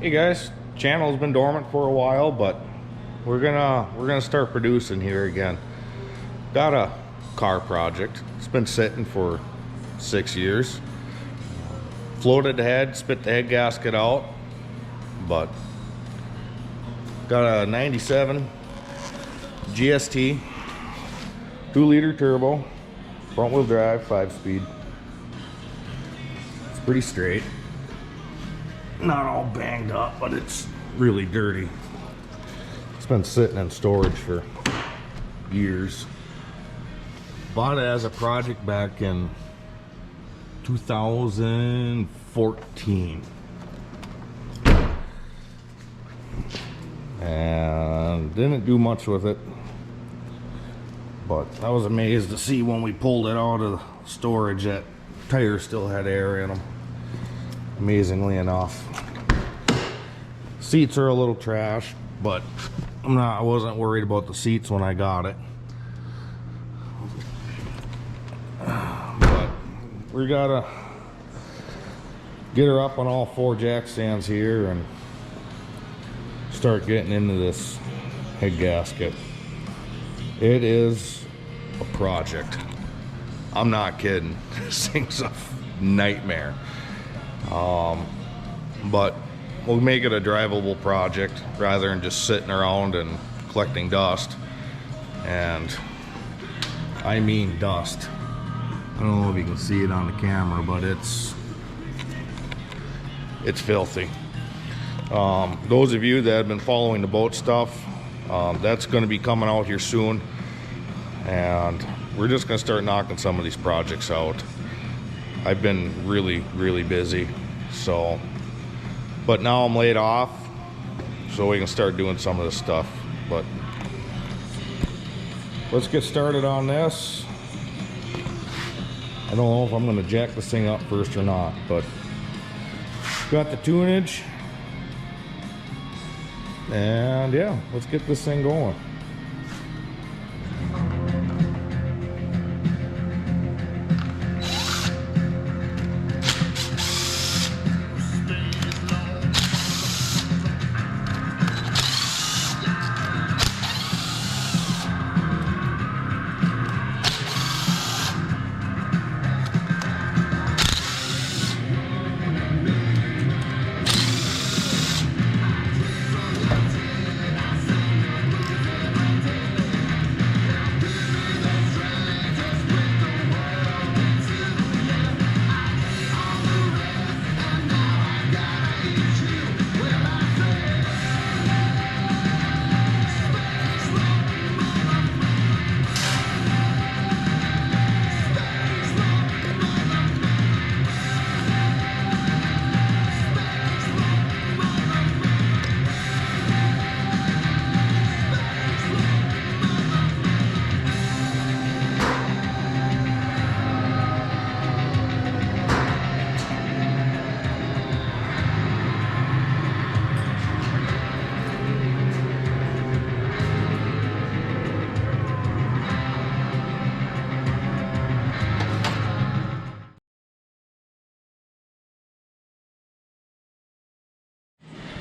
Hey guys, channel's been dormant for a while, but we're gonna start producing here again. Got a car project. It's been sitting for 6 years. Floated the head, spit the head gasket out, but got a 97 GS-T, 2-liter turbo, front wheel drive, 5-speed. It's pretty straight. Not all banged up, but it's really dirty. It's been sitting in storage for years. Bought it as a project back in 2014. And didn't do much with it. But I was amazed to see when we pulled it out of storage that tires still had air in them. Amazingly enough. Seats are a little trashed, but I wasn't worried about the seats when I got it. But we gotta get her up on all 4 jack stands here and start getting into this head gasket. It is a project. I'm not kidding. This thing's a nightmare. But we'll make it a drivable project rather than just sitting around and collecting dust. And I mean dust. I don't know if you can see it on the camera, but it's filthy. Those of you that have been following the boat stuff, that's going to be coming out here soon, and we're just going to start knocking some of these projects out. I've been really busy, so, but now I'm laid off, so we can start doing some of this stuff. But let's get started on this. I don't know if I'm going to jack this thing up first or not, but got the tunage, and yeah, let's get this thing going.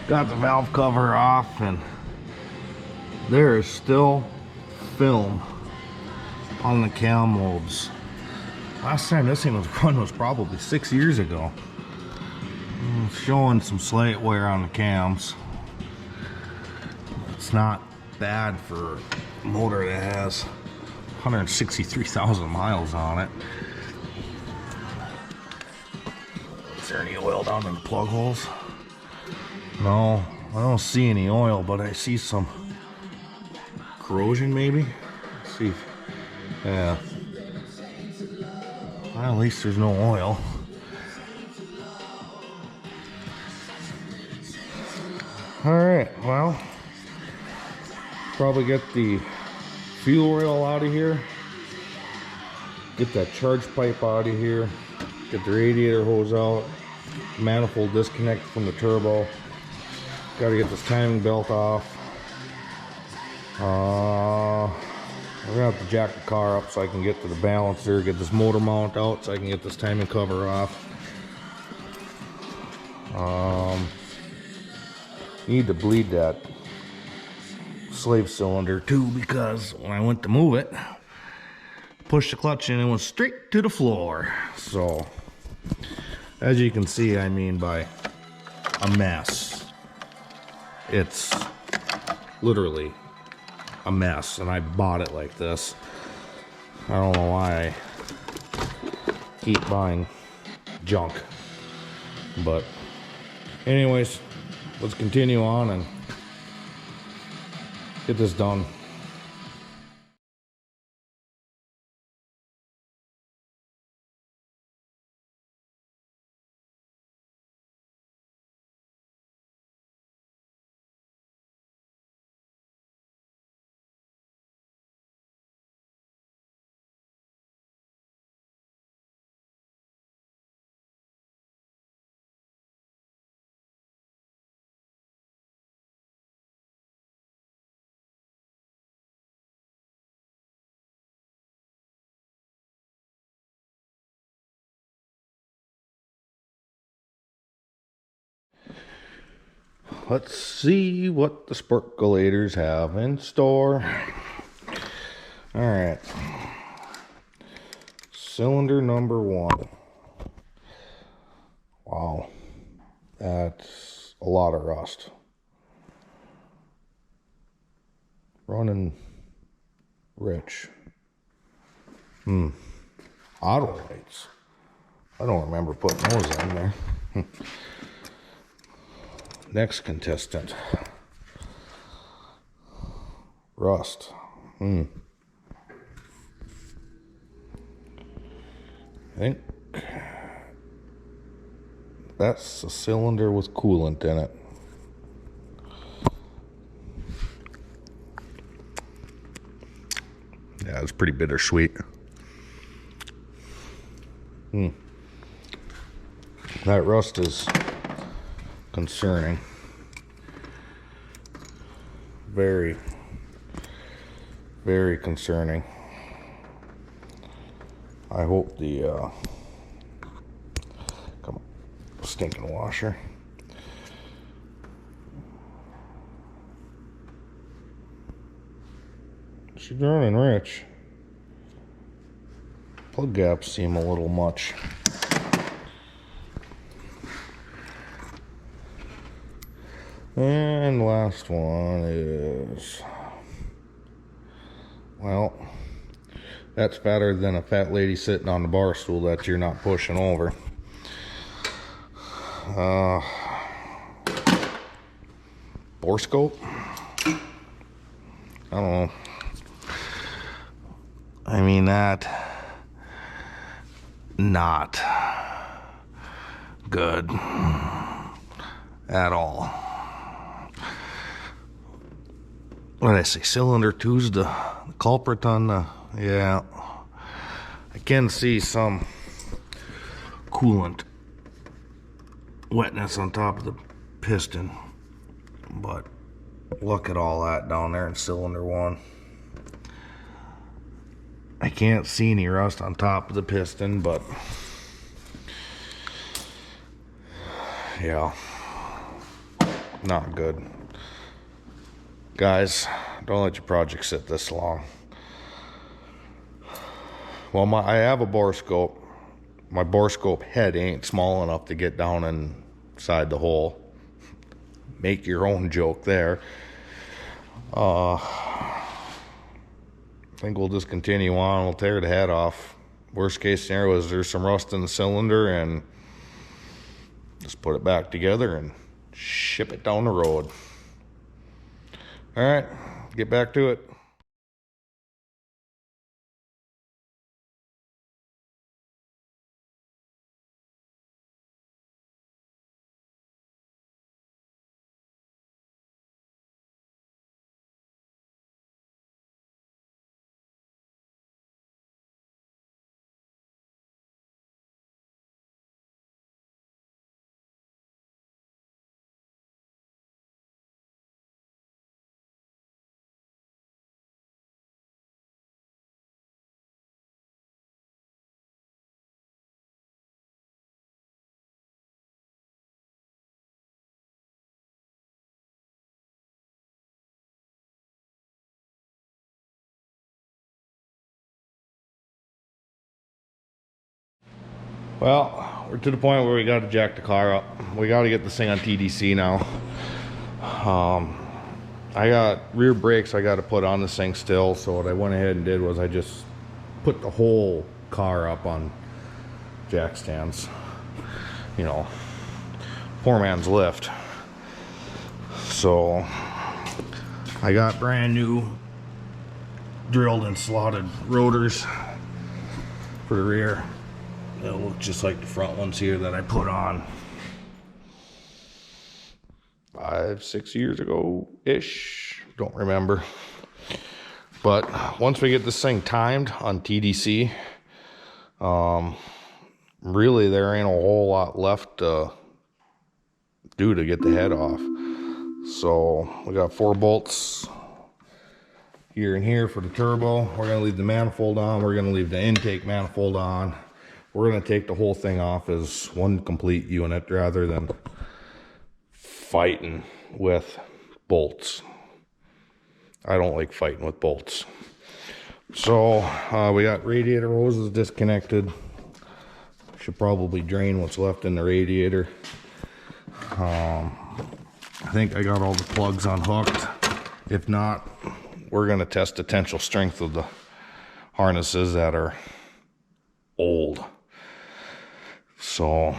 Got the valve cover off, and there is still film on the cam lobes. Last time this thing was run was probably 6 years ago. It's showing some slight wear on the cams. It's not bad for a motor that has 163,000 miles on it. Is there any oil down in the plug holes? No, I don't see any oil, but I see some corrosion maybe. Let's see. Yeah. Well, at least there's no oil. Alright, well, probably get the fuel oil out of here. Get that charge pipe out of here. Get the radiator hose out. Manifold disconnect from the turbo. Got to get this timing belt off. We're gonna have to jack the car up so I can get to the balancer, get this motor mount out so I can get this timing cover off. Need to bleed that slave cylinder too, because when I went to move it, pushed the clutch in and went straight to the floor. So as you can see, I mean, by a mess. It's literally a mess, and I bought it like this. I don't know why I keep buying junk, but anyways, let's continue on and get this done. Let's see what the sparkulators have in store. All right, cylinder number 1. Wow, that's a lot of rust. Running rich. Auto lights. I don't remember putting those in there. Next contestant. Rust. I think that's a cylinder with coolant in it. Yeah, it's pretty bittersweet. That rust is concerning. Very, very concerning. I hope the come on, stinking washer. She's running rich. Plug gaps seem a little much. And last one is, well, that's fatter than a fat lady sitting on the bar stool that you're not pushing over. Bore scope? I don't know. I mean, that, not good at all. What did I say? Cylinder 2's the culprit on the, yeah. I can see some coolant wetness on top of the piston, but look at all that down there in cylinder 1. I can't see any rust on top of the piston, but yeah, not good. Guys, don't let your project sit this long. Well, I have a bore scope. My bore scope head ain't small enough to get down inside the hole. Make your own joke there. I think we'll just continue on. We'll tear the head off. Worst case scenario is there's some rust in the cylinder, and just put it back together and ship it down the road. All right, get back to it. Well, we're to the point where we got to jack the car up. We got to get this thing on TDC now. I got rear brakes I got to put on this thing still, so what I went ahead and did was I just put the whole car up on jack stands. You know, poor man's lift. So I got brand new drilled and slotted rotors for the rear. They'll look just like the front ones here that I put on 5-6 years ago ish, don't remember. But once we get this thing timed on TDC, really there ain't a whole lot left to do to get the head off. So we got 4 bolts here and here for the turbo. We're gonna leave the manifold on. We're gonna leave the intake manifold on. We're gonna take the whole thing off as one complete unit rather than fighting with bolts. I don't like fighting with bolts. So we got radiator hoses disconnected. Should probably drain what's left in the radiator. I think I got all the plugs unhooked. If not, we're gonna test the tensile strength of the harnesses that are old. So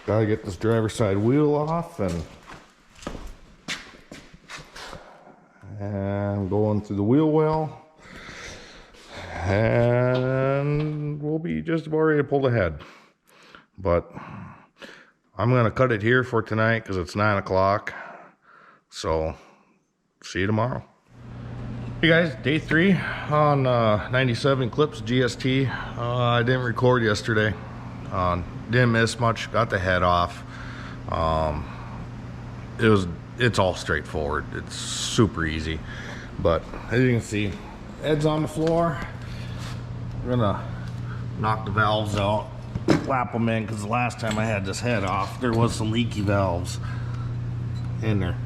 gotta get this driver's side wheel off and going through the wheel well, and we'll be just about ready to pull the head. But I'm gonna cut it here for tonight because it's 9 o'clock. So see you tomorrow. Hey guys, day 3 on 97 Eclipse GS-T. I didn't record yesterday. Didn't miss much. Got the head off. It's all straightforward. It's super easy. But as you can see, head's on the floor. We're gonna knock the valves out, lap them in, because the last time I had this head off, there was some leaky valves in there.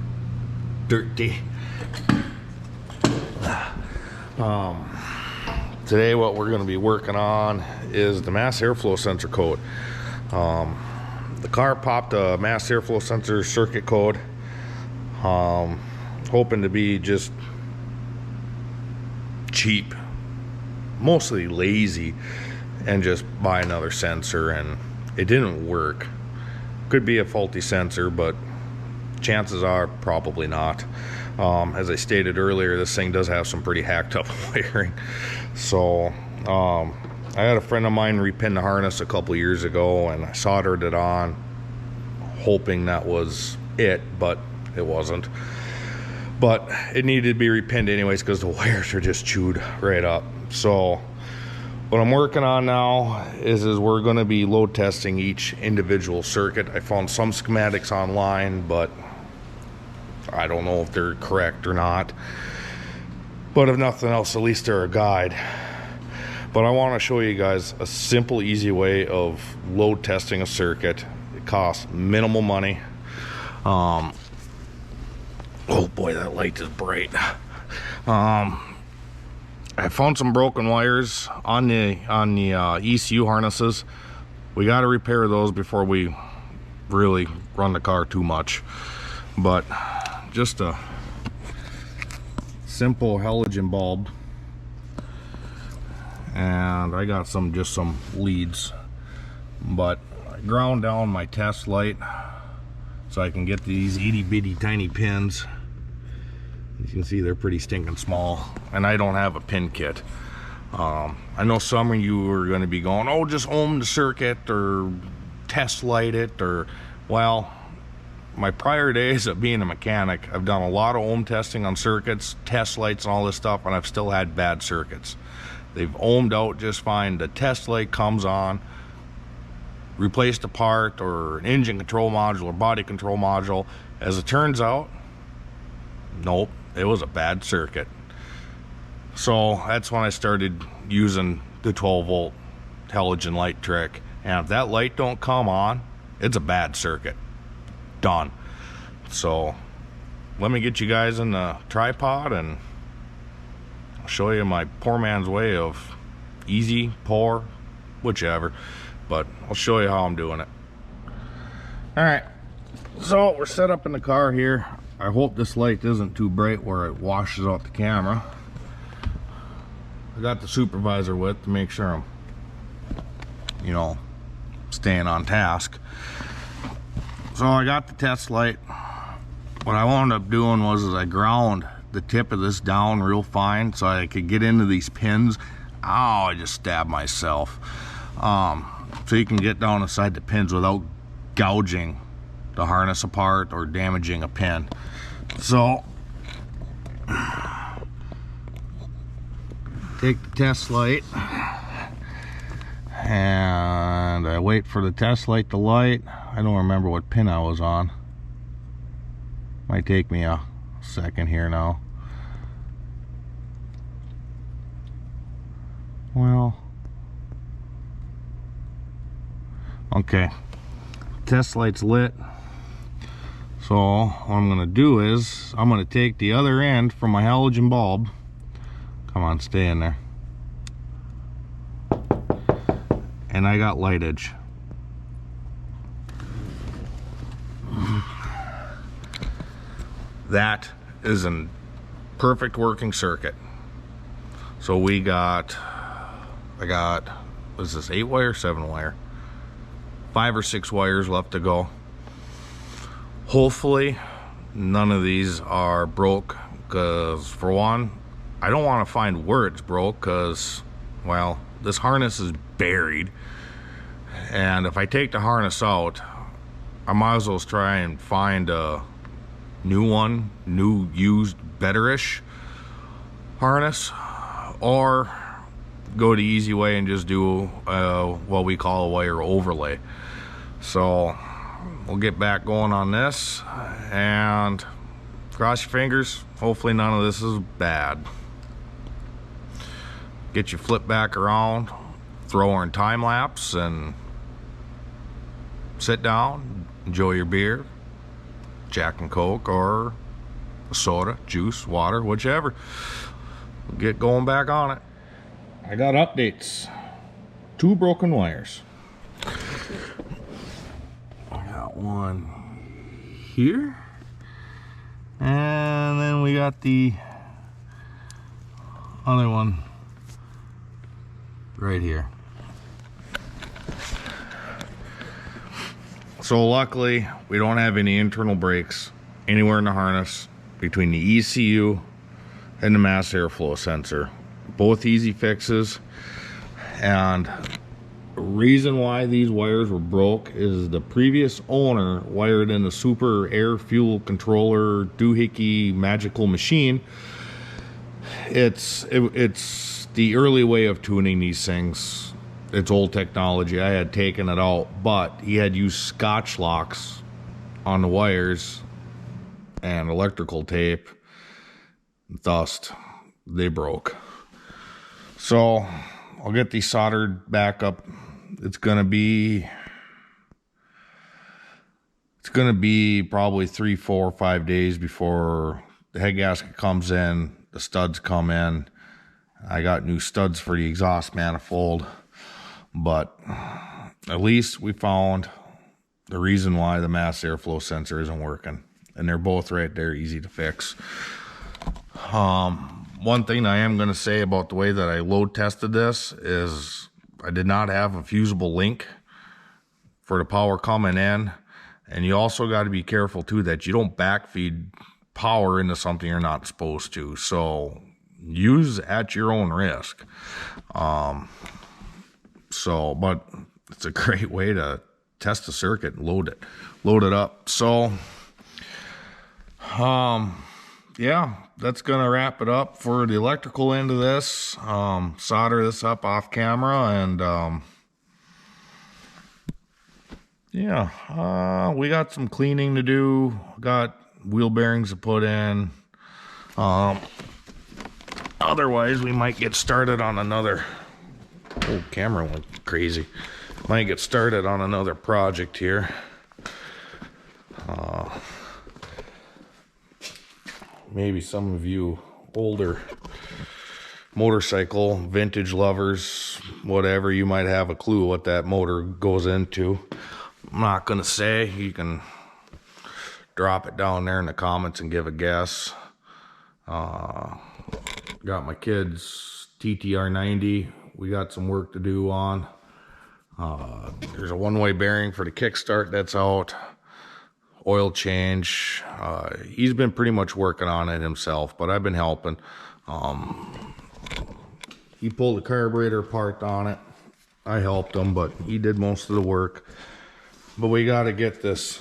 Dirty. Today what we're going to be working on is the mass airflow sensor code. The car popped a mass airflow sensor circuit code, hoping to be just cheap, mostly lazy, and just buy another sensor, and it didn't work. Could be a faulty sensor, but chances are probably not. As I stated earlier, this thing does have some pretty hacked up wiring. So I had a friend of mine repin the harness a couple years ago, and I soldered it on hoping that was it, but it wasn't. But it needed to be repinned anyways because the wires are just chewed right up. So what I'm working on now is we're going to be load testing each individual circuit. I found some schematics online, but I don't know if they're correct or not. But if nothing else, at least they're a guide. But I want to show you guys a simple, easy way of load testing a circuit. It costs minimal money. Oh boy, that light is bright. I found some broken wires on the ECU harnesses. We got to repair those before we really run the car too much. But just a simple halogen bulb, and I got some leads, but I ground down my test light so I can get these itty bitty tiny pins. As you can see, they're pretty stinking small, and I don't have a pin kit. I know some of you are going to be going, oh, just ohm the circuit or test light it, or, well, my prior days of being a mechanic, I've done a lot of ohm testing on circuits, test lights and all this stuff, and I've still had bad circuits. They've ohmed out just fine. The test light comes on, replaced a part or an engine control module or body control module. As it turns out, nope, it was a bad circuit. So that's when I started using the 12 volt halogen light trick. And if that light don't come on, it's a bad circuit. Done. So let me get you guys in the tripod and I'll show you my poor man's way of easy, pour, whichever. But I'll show you how I'm doing it. All right, so we're set up in the car here. I hope this light isn't too bright where it washes out the camera. I got the supervisor with to make sure I'm, you know, staying on task. So I got the test light. What I wound up doing was I ground the tip of this down real fine so I could get into these pins. Oh, I just stabbed myself. So you can get down inside the pins without gouging the harness apart or damaging a pin. So take the test light and I wait for the test light to light. I don't remember what pin I was on. Might take me a second here now. Well, okay, test light's lit. So what I'm gonna do is I'm gonna take the other end from my halogen bulb. Come on, stay in there. And I got light edge. That is a perfect working circuit. So I got, what is this, 8 wire, 7 wire? 5 or 6 wires left to go. Hopefully none of these are broke, because for one, I don't want to find where it's broke, because, well, this harness is buried, and if I take the harness out, I might as well try and find a new one, new, used, betterish harness, or go the easy way and just do what we call a wire overlay. So we'll get back going on this, and cross your fingers, hopefully none of this is bad. Get you flip back around, throw her in time lapse, and sit down, enjoy your beer, Jack and Coke, or a soda, juice, water, whichever. We'll get going back on it. I got updates. 2 broken wires. I got one here, and then we got the other one right here. So luckily we don't have any internal breaks anywhere in the harness between the ECU and the mass airflow sensor. Both easy fixes, and the reason why these wires were broke is the previous owner wired in the super air fuel controller doohickey magical machine. It's the early way of tuning these things. It's old technology. I had taken it out, but he had used Scotch locks on the wires and electrical tape, thus they broke. So I'll get these soldered back up. It's gonna be probably 3, 4, 5 days before the head gasket comes in, the studs come in. I got new studs for the exhaust manifold, but at least we found the reason why the mass airflow sensor isn't working, and they're both right there, easy to fix. One thing I am going to say about the way that I load tested this is I did not have a fusible link for the power coming in, and you also got to be careful too that you don't backfeed power into something you're not supposed to. So use at your own risk. But it's a great way to test the circuit and load it up. So yeah, that's gonna wrap it up for the electrical end of this. Solder this up off camera, and yeah, we got some cleaning to do. Got wheel bearings to put in. Otherwise we might get started on another. Oh, camera went crazy. Might get started on another project here. Maybe some of you older motorcycle vintage lovers, whatever, you might have a clue what that motor goes into. I'm not gonna say. You can drop it down there in the comments and give a guess. Got my kids TTR 90. We got some work to do on. There's a one-way bearing for the kickstart that's out. Oil change. He's been pretty much working on it himself, but I've been helping. He pulled the carburetor apart on it. I helped him, but he did most of the work. But we got to get this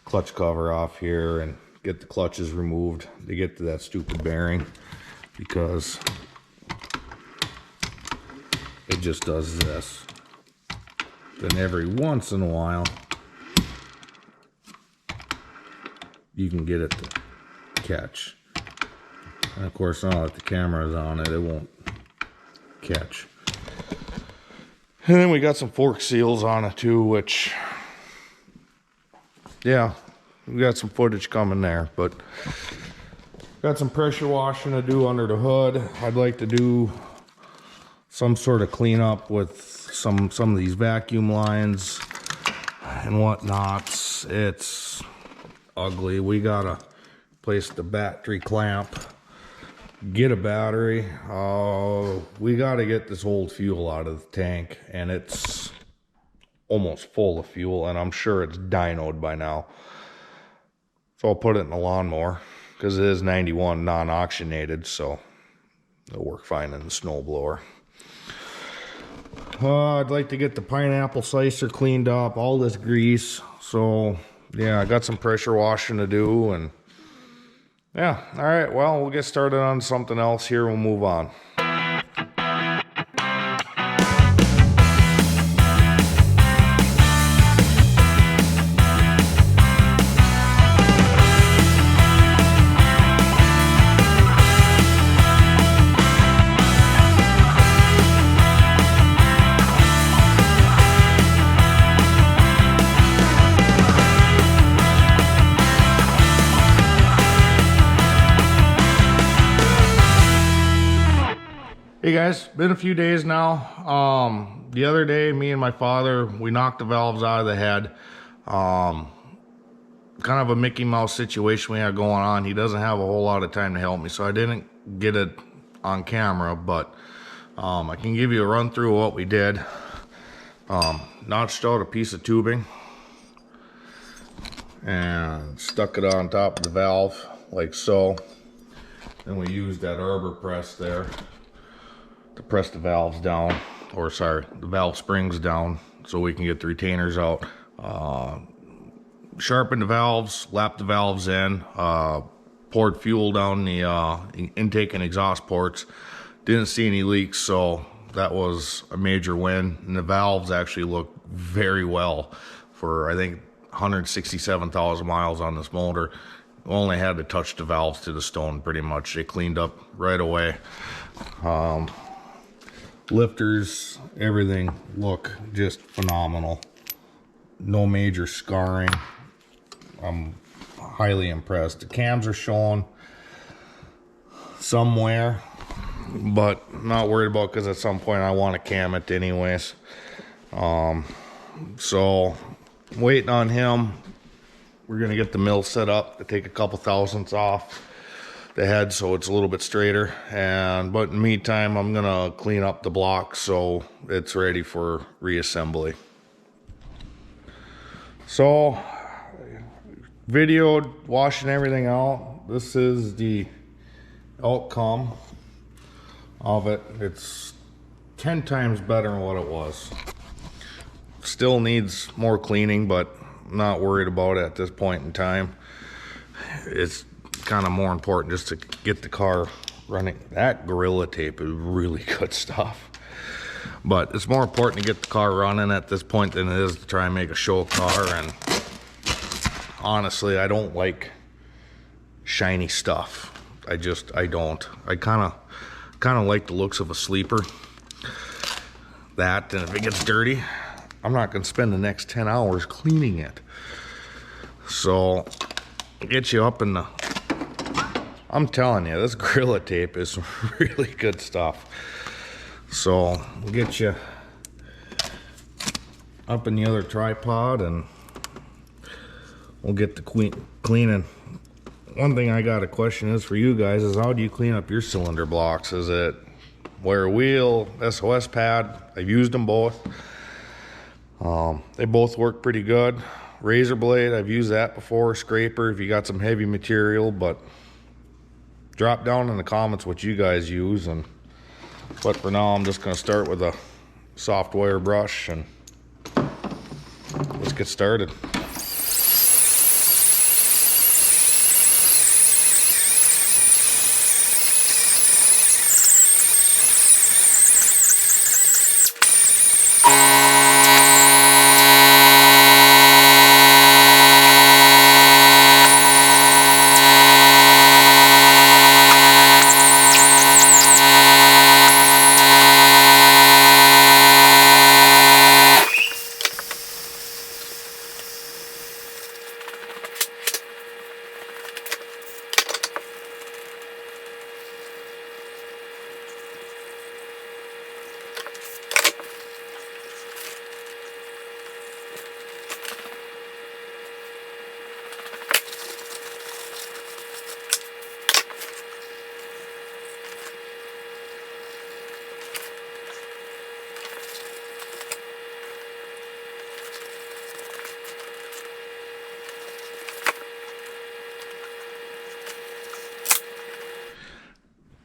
clutch cover off here and get the clutches removed to get to that stupid bearing, because it just does this. Then every once in a while you can get it to catch. And of course, now that the camera is on it, it won't catch. And then we got some fork seals on it too, which, yeah, we got some footage coming there, but got some pressure washing to do under the hood. I'd like to do some sort of cleanup with some of these vacuum lines and whatnot. It's ugly. We gotta place the battery clamp, get a battery. We gotta get this old fuel out of the tank, and it's almost full of fuel, and I'm sure it's dynoed by now. So I'll put it in the lawnmower, because it is 91 non-oxygenated, so it'll work fine in the snowblower. I'd like to get the pineapple slicer cleaned up, all this grease. So yeah, I got some pressure washing to do, and yeah, all right, well, we'll get started on something else here. We'll move on. Hey guys, been a few days now. The other day, me and my father, we knocked the valves out of the head. Kind of a Mickey Mouse situation we had going on. He doesn't have a whole lot of time to help me, so I didn't get it on camera, but I can give you a run through of what we did. Notched out a piece of tubing and stuck it on top of the valve like so. Then we used that arbor press there to press the valves down, or sorry, the valve springs down, so we can get the retainers out. Sharpened the valves, lapped the valves in, poured fuel down the intake and exhaust ports. Didn't see any leaks, so that was a major win. And the valves actually look very well for, I think, 167,000 miles on this motor. Only had to touch the valves to the stone pretty much. They cleaned up right away. Lifters, everything look just phenomenal. No major scarring. I'm highly impressed. The cams are showing somewhere, but not worried about, because at some point I want to cam it anyways. So waiting on him. We're gonna get the mill set up to take a couple thousandths off the head so it's a little bit straighter, but in the meantime I'm gonna clean up the block so it's ready for reassembly. So videoed washing everything out. This is the outcome of it. It's 10 times better than what it was. Still needs more cleaning, but I'm not worried about it at this point in time. It's kind of more important just to get the car running. That Gorilla Tape is really good stuff, but it's more important to get the car running at this point than it is to try and make a show car. And honestly, I don't like shiny stuff. I don't. I kind of like the looks of a sleeper. That, and if it gets dirty, I'm not going to spend the next 10 hours cleaning it. So get you up in the I'm telling you, this Gorilla Tape is really good stuff. So we'll get you up in the other tripod and we'll get the cleaning. One thing I got a question is for you guys is how do you clean up your cylinder blocks? Is it wire wheel, SOS pad? I've used them both. They both work pretty good. Razor blade, I've used that before. Scraper if you got some heavy material, but drop down in the comments what you guys use. But for now I'm just going to start with a soft wire brush and let's get started.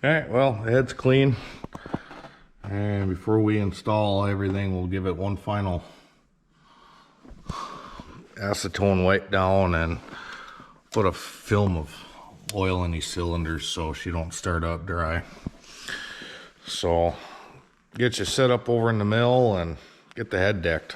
Alright, well, the head's clean. And before we install everything, we'll give it one final acetone wipe down and put a film of oil in these cylinders so she don't start up dry. So get you set up over in the mill and get the head decked.